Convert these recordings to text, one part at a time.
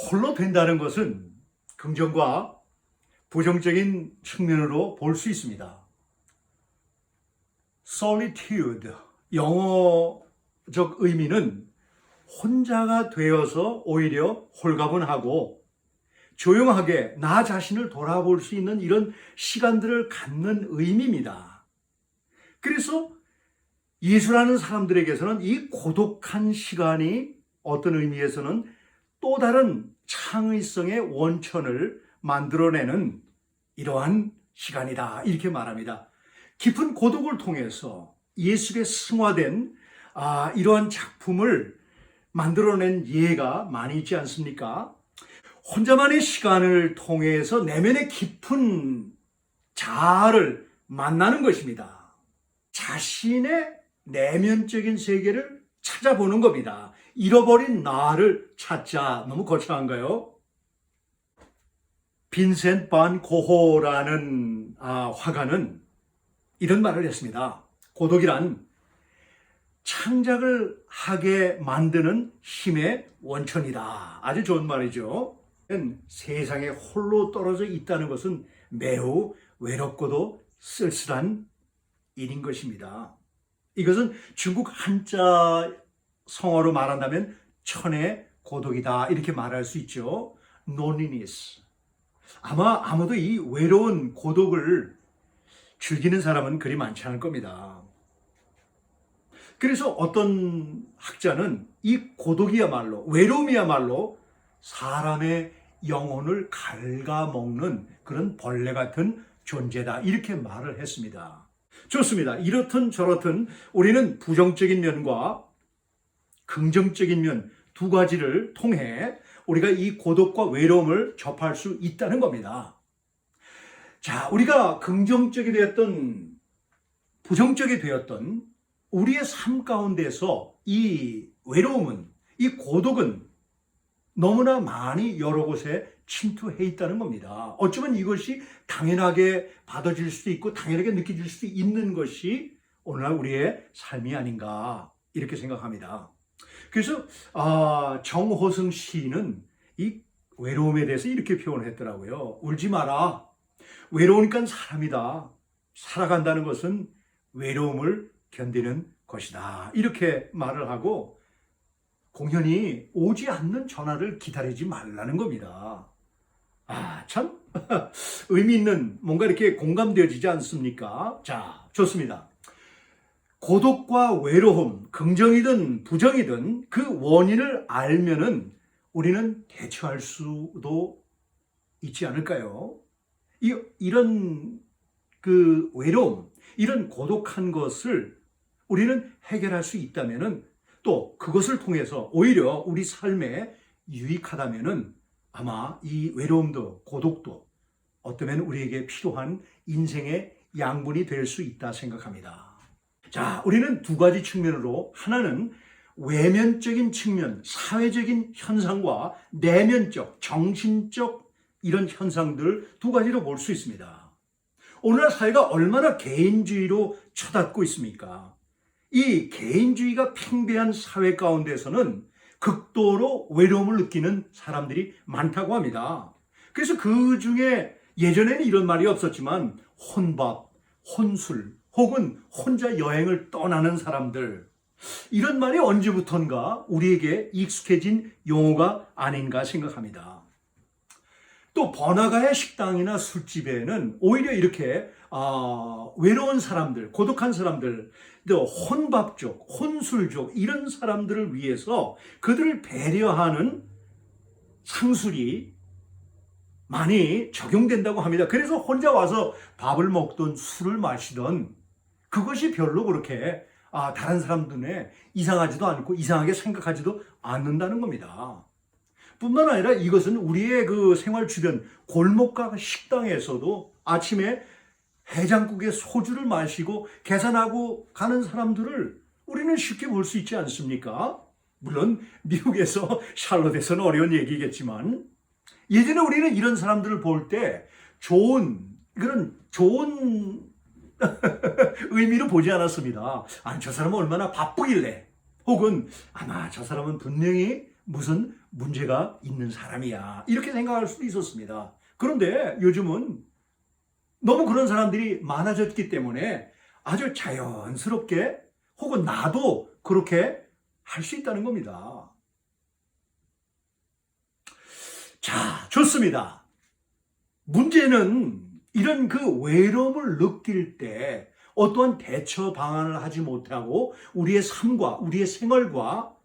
홀로 된다는 것은 긍정과 부정적인 측면으로 볼 수 있습니다. solitude, 영어적 의미는 혼자가 되어서 오히려 홀가분하고 조용하게 나 자신을 돌아볼 수 있는 이런 시간들을 갖는 의미입니다. 그래서 예수라는 사람들에게서는 이 고독한 시간이 어떤 의미에서는 또 다른 창의성의 원천을 만들어내는 이러한 시간이다, 이렇게 말합니다. 깊은 고독을 통해서 예수에 승화된 이러한 작품을 만들어낸 예가 많이 있지 않습니까? 혼자만의 시간을 통해서 내면의 깊은 자아를 만나는 것입니다. 자신의 내면적인 세계를 찾아보는 겁니다. 잃어버린 나를 찾자. 너무 거창한가요? 빈센트 반 고호라는 화가는 이런 말을 했습니다. 고독이란 창작을 하게 만드는 힘의 원천이다. 아주 좋은 말이죠. 세상에 홀로 떨어져 있다는 것은 매우 외롭고도 쓸쓸한 일인 것입니다. 이것은 중국 한자 성어로 말한다면 천의 고독이다, 이렇게 말할 수 있죠. loneliness. 아마 아무도 이 외로운 고독을 즐기는 사람은 그리 많지 않을 겁니다. 그래서 어떤 학자는 이 고독이야말로, 외로움이야말로 사람의 영혼을 갉아먹는 그런 벌레 같은 존재다, 이렇게 말을 했습니다. 좋습니다. 이렇든 저렇든 우리는 부정적인 면과 긍정적인 면 두 가지를 통해 우리가 이 고독과 외로움을 접할 수 있다는 겁니다. 자, 우리가 긍정적이 되었던 부정적이 되었던 우리의 삶 가운데서 이 외로움은, 이 고독은 너무나 많이 여러 곳에 침투해 있다는 겁니다. 어쩌면 이것이 당연하게 받아질 수도 있고 당연하게 느껴질 수도 있는 것이 오늘날 우리의 삶이 아닌가, 이렇게 생각합니다. 그래서 정호승 시인은 이 외로움에 대해서 이렇게 표현했더라고요. 울지 마라. 외로우니까 사람이다. 살아간다는 것은 외로움을 견디는 것이다, 이렇게 말을 하고 공연히 오지 않는 전화를 기다리지 말라는 겁니다. 참 의미 있는, 뭔가 이렇게 공감되어지지 않습니까? 자, 좋습니다. 고독과 외로움, 긍정이든 부정이든 그 원인을 알면은 우리는 대처할 수도 있지 않을까요? 이런 그 외로움, 이런 고독한 것을 우리는 해결할 수 있다면은, 또 그것을 통해서 오히려 우리 삶에 유익하다면은 아마 이 외로움도 고독도 어쩌면 우리에게 필요한 인생의 양분이 될 수 있다 생각합니다. 자, 우리는 두 가지 측면으로, 하나는 외면적인 측면, 사회적인 현상과 내면적, 정신적 이런 현상들 두 가지로 볼 수 있습니다. 오늘날 사회가 얼마나 개인주의로 쳐닫고 있습니까? 이 개인주의가 팽배한 사회 가운데서는 극도로 외로움을 느끼는 사람들이 많다고 합니다. 그래서 그 중에 예전에는 이런 말이 없었지만 혼밥, 혼술, 혹은 혼자 여행을 떠나는 사람들, 이런 말이 언제부턴가 우리에게 익숙해진 용어가 아닌가 생각합니다. 또 번화가의 식당이나 술집에는 오히려 이렇게 외로운 사람들, 고독한 사람들, 또 혼밥족, 혼술족, 이런 사람들을 위해서 그들을 배려하는 상술이 많이 적용된다고 합니다. 그래서 혼자 와서 밥을 먹던 술을 마시던 그것이 별로 그렇게 다른 사람들 눈에 이상하지도 않고 이상하게 생각하지도 않는다는 겁니다. 뿐만 아니라 이것은 우리의 그 생활 주변 골목과 식당에서도 아침에 해장국에 소주를 마시고 계산하고 가는 사람들을 우리는 쉽게 볼 수 있지 않습니까? 물론 미국에서 샬롯에서는 어려운 얘기겠지만, 예전에 우리는 이런 사람들을 볼 때 좋은 의미로 보지 않았습니다. 아니, 저 사람은 얼마나 바쁘길래, 혹은 아마 저 사람은 분명히 무슨 문제가 있는 사람이야. 이렇게 생각할 수도 있었습니다. 그런데 요즘은 너무 그런 사람들이 많아졌기 때문에 아주 자연스럽게 혹은 나도 그렇게 할 수 있다는 겁니다. 자, 좋습니다. 문제는 이런 그 외로움을 느낄 때 어떠한 대처 방안을 하지 못하고 우리의 삶과 우리의 생활과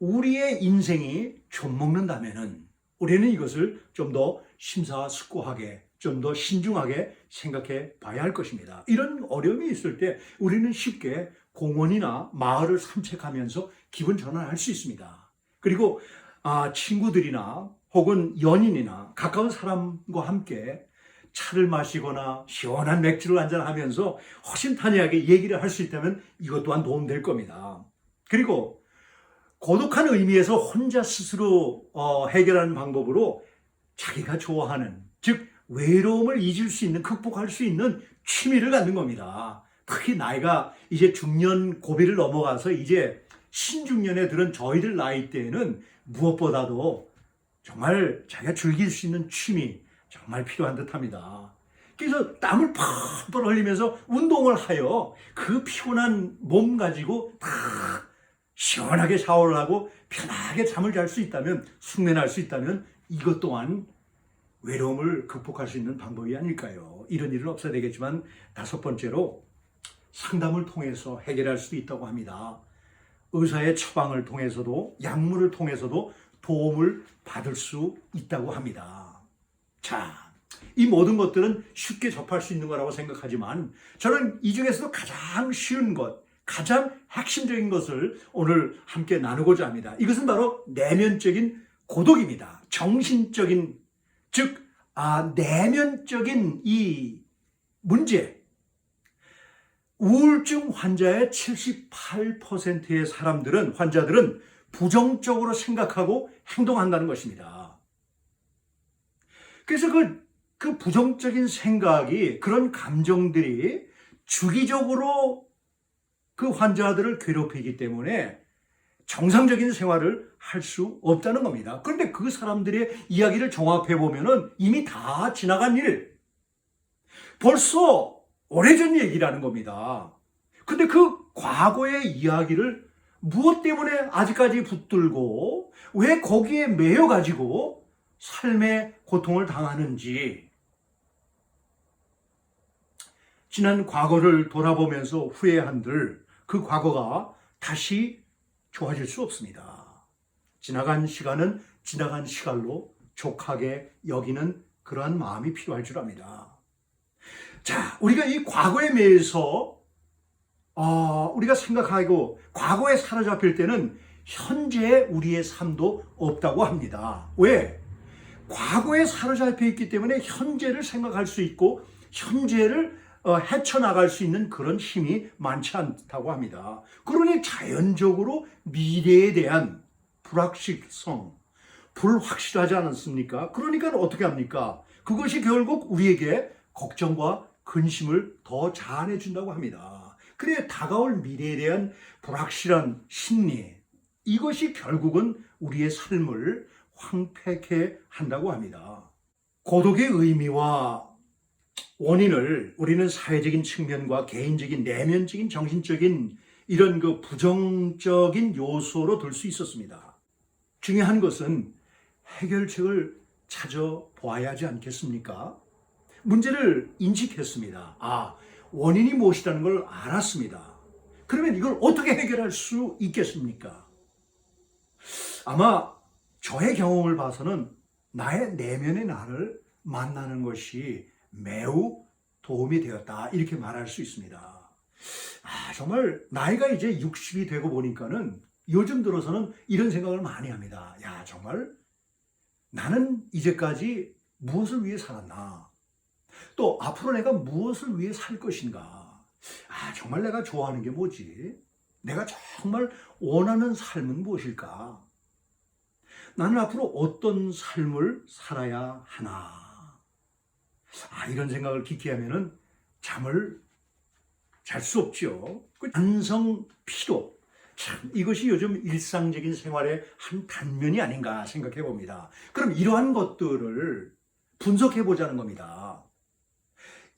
우리의 인생이 좀먹는다면은 우리는 이것을 좀 더 심사숙고하게 좀 더 신중하게 생각해 봐야 할 것입니다. 이런 어려움이 있을 때 우리는 쉽게 공원이나 마을을 산책하면서 기분 전환할 수 있습니다. 그리고 친구들이나 혹은 연인이나 가까운 사람과 함께 차를 마시거나 시원한 맥주를 한잔하면서 허심탄회하게 얘기를 할 수 있다면 이것 또한 도움될 겁니다. 그리고 고독한 의미에서 혼자 스스로 해결하는 방법으로 자기가 좋아하는, 즉 외로움을 잊을 수 있는, 극복할 수 있는 취미를 갖는 겁니다. 특히 나이가 이제 중년 고비를 넘어가서 이제 신중년에 들은 저희들 나이 때에는 무엇보다도 정말 자기가 즐길 수 있는 취미 정말 필요한 듯합니다. 그래서 땀을 펄펄 흘리면서 운동을 하여 그 피곤한 몸 가지고 다 시원하게 샤워를 하고 편하게 잠을 잘 수 있다면, 숙면할 수 있다면 이것 또한 외로움을 극복할 수 있는 방법이 아닐까요? 이런 일은 없어야 되겠지만 다섯 번째로 상담을 통해서 해결할 수도 있다고 합니다. 의사의 처방을 통해서도 약물을 통해서도 도움을 받을 수 있다고 합니다. 자, 이 모든 것들은 쉽게 접할 수 있는 거라고 생각하지만 저는 이 중에서도 가장 쉬운 것, 가장 핵심적인 것을 오늘 함께 나누고자 합니다. 이것은 바로 내면적인 고독입니다. 정신적인, 즉 내면적인 이 문제. 우울증 환자의 78%의 환자들은 부정적으로 생각하고 행동한다는 것입니다. 그래서 그 부정적인 생각이, 그런 감정들이 주기적으로 그 환자들을 괴롭히기 때문에 정상적인 생활을 할 수 없다는 겁니다. 그런데 그 사람들의 이야기를 종합해 보면은 이미 다 지나간 일, 벌써 오래전 얘기라는 겁니다. 근데 그 과거의 이야기를 무엇 때문에 아직까지 붙들고 왜 거기에 매여 가지고 삶의 고통을 당하는지, 지난 과거를 돌아보면서 후회한들 그 과거가 다시 좋아질 수 없습니다. 지나간 시간은 지나간 시간로 족하게 여기는 그러한 마음이 필요할 줄 압니다. 자, 우리가 이 과거에 매여서 우리가 생각하고 과거에 사로잡힐 때는 현재의 우리의 삶도 없다고 합니다. 왜? 과거에 사로잡혀 있기 때문에 현재를 생각할 수 있고 현재를 헤쳐나갈 수 있는 그런 힘이 많지 않다고 합니다. 그러니 자연적으로 미래에 대한 불확실성, 불확실하지 않습니까? 그러니까 어떻게 합니까? 그것이 결국 우리에게 걱정과 근심을 더 자아내 준다고 합니다. 그래, 다가올 미래에 대한 불확실한 심리, 이것이 결국은 우리의 삶을 황폐케 한다고 합니다. 고독의 의미와 원인을 우리는 사회적인 측면과 개인적인 내면적인 정신적인 이런 그 부정적인 요소로 들 수 있었습니다. 중요한 것은 해결책을 찾아보아야 하지 않겠습니까? 문제를 인식했습니다. 원인이 무엇이라는 걸 알았습니다. 그러면 이걸 어떻게 해결할 수 있겠습니까? 아마 저의 경험을 봐서는 나의 내면의 나를 만나는 것이 매우 도움이 되었다, 이렇게 말할 수 있습니다. 정말 나이가 이제 60이 되고 보니까는 요즘 들어서는 이런 생각을 많이 합니다. 정말 나는 이제까지 무엇을 위해 살았나? 또 앞으로 내가 무엇을 위해 살 것인가? 정말 내가 좋아하는 게 뭐지? 내가 정말 원하는 삶은 무엇일까? 나는 앞으로 어떤 삶을 살아야 하나? 이런 생각을 깊게 하면은 잠을 잘 수 없죠. 그 만성 피로, 참 이것이 요즘 일상적인 생활의 한 단면이 아닌가 생각해 봅니다. 그럼 이러한 것들을 분석해 보자는 겁니다.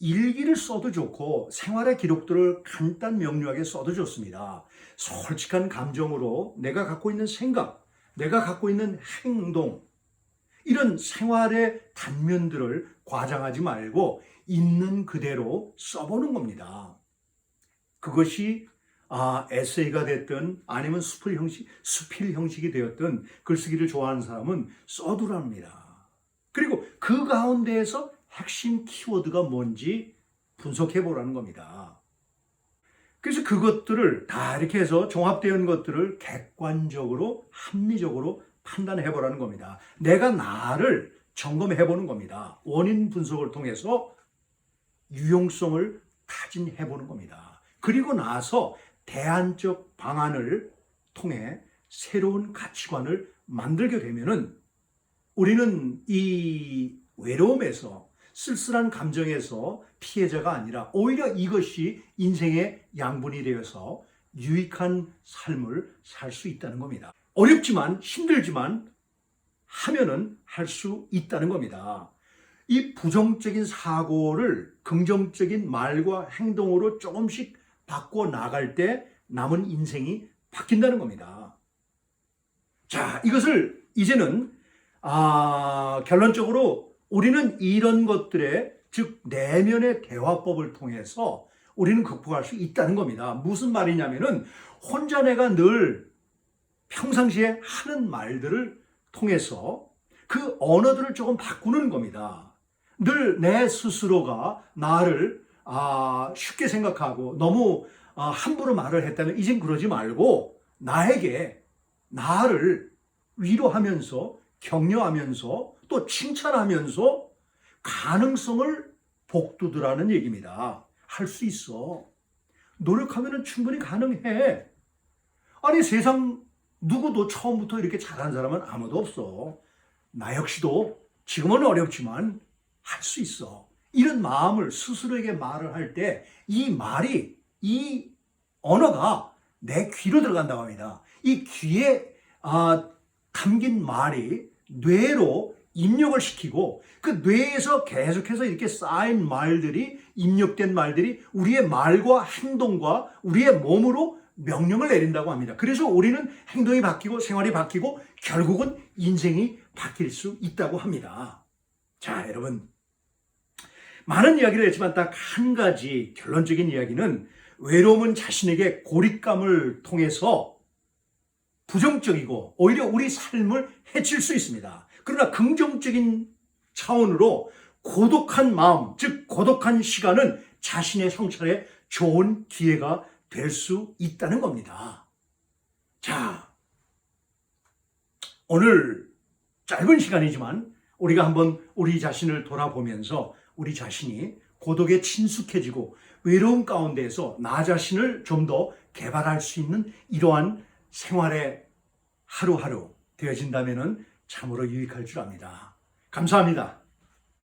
일기를 써도 좋고 생활의 기록들을 간단 명료하게 써도 좋습니다. 솔직한 감정으로 내가 갖고 있는 생각, 내가 갖고 있는 행동, 이런 생활의 단면들을 과장하지 말고 있는 그대로 써보는 겁니다. 그것이 에세이가 됐든 아니면 수필 형식이 되었든 글쓰기를 좋아하는 사람은 써두랍니다. 그리고 그 가운데에서 핵심 키워드가 뭔지 분석해 보라는 겁니다. 그래서 그것들을 다 이렇게 해서 종합되어 있는 것들을 객관적으로 합리적으로 판단해 보라는 겁니다. 내가 나를 점검해 보는 겁니다. 원인 분석을 통해서 유용성을 타진해 보는 겁니다. 그리고 나서 대안적 방안을 통해 새로운 가치관을 만들게 되면은 우리는 이 외로움에서 쓸쓸한 감정에서 피해자가 아니라 오히려 이것이 인생의 양분이 되어서 유익한 삶을 살 수 있다는 겁니다. 어렵지만 힘들지만 하면은 할 수 있다는 겁니다. 이 부정적인 사고를 긍정적인 말과 행동으로 조금씩 바꿔 나갈 때 남은 인생이 바뀐다는 겁니다. 자, 이것을 이제는 결론적으로 우리는 이런 것들의 즉 내면의 대화법을 통해서 우리는 극복할 수 있다는 겁니다. 무슨 말이냐면은 혼자 내가 늘 평상시에 하는 말들을 통해서 그 언어들을 조금 바꾸는 겁니다. 늘 내 스스로가 나를 쉽게 생각하고 너무 함부로 말을 했다면 이젠 그러지 말고 나에게 나를 위로하면서 격려하면서 또 칭찬하면서 가능성을 복두두라는 얘기입니다. 할 수 있어. 노력하면 충분히 가능해. 아니 세상 누구도 처음부터 이렇게 잘한 사람은 아무도 없어. 나 역시도 지금은 어렵지만 할 수 있어. 이런 마음을 스스로에게 말을 할 때 이 말이, 이 언어가 내 귀로 들어간다고 합니다. 이 귀에 담긴 말이 뇌로 입력을 시키고 그 뇌에서 계속해서 이렇게 쌓인 말들이, 입력된 말들이 우리의 말과 행동과 우리의 몸으로 명령을 내린다고 합니다. 그래서 우리는 행동이 바뀌고 생활이 바뀌고 결국은 인생이 바뀔 수 있다고 합니다. 자, 여러분. 많은 이야기를 했지만 딱 한 가지 결론적인 이야기는 외로움은 자신에게 고립감을 통해서 부정적이고 오히려 우리 삶을 해칠 수 있습니다. 그러나 긍정적인 차원으로 고독한 마음, 즉 고독한 시간은 자신의 성찰에 좋은 기회가 될 수 있다는 겁니다. 자, 오늘 짧은 시간이지만 우리가 한번 우리 자신을 돌아보면서 우리 자신이 고독에 친숙해지고 외로움 가운데에서 나 자신을 좀 더 개발할 수 있는 이러한 생활의 하루하루 되어진다면 참으로 유익할 줄 압니다. 감사합니다.